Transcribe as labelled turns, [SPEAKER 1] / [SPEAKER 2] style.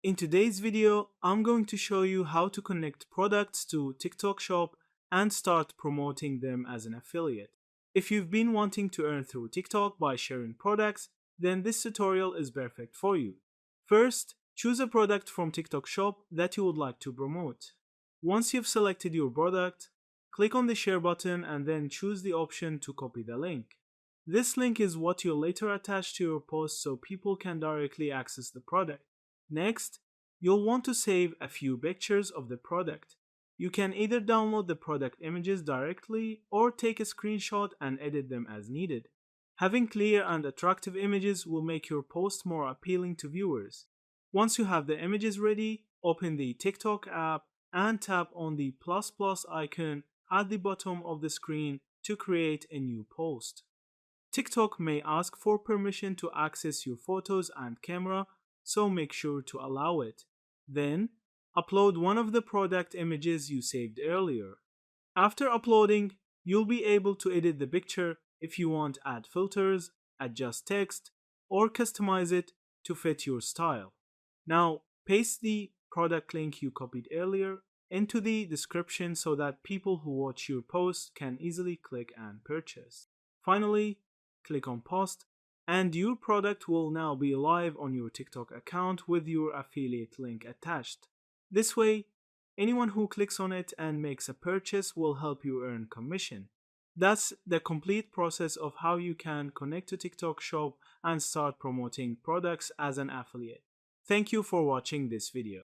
[SPEAKER 1] In today's video, I'm going to show you how to connect products to TikTok Shop and start promoting them as an affiliate. If you've been wanting to earn through TikTok by sharing products, then this tutorial is perfect for you. First, choose a product from TikTok Shop that you would like to promote. Once you've selected your product, click on the share button and then choose the option to copy the link. This link is what you'll later attach to your post so people can directly access the product. Next, you'll want to save a few pictures of the product. You can either download the product images directly or take a screenshot and edit them as needed. Having clear and attractive images will make your post more appealing to viewers. Once you have the images ready, open the TikTok app and tap on the plus icon at the bottom of the screen to create a new post. TikTok may ask for permission to access your photos and camera, so make sure to allow it. Then, upload one of the product images you saved earlier. After uploading, you'll be able to edit the picture if you want, add filters, adjust text, or customize it to fit your style. Now, paste the product link you copied earlier into the description so that people who watch your post can easily click and purchase. Finally, click on post, and your product will now be live on your TikTok account with your affiliate link attached. This way, anyone who clicks on it and makes a purchase will help you earn commission. That's the complete process of how you can connect to TikTok Shop and start promoting products as an affiliate. Thank you for watching this video.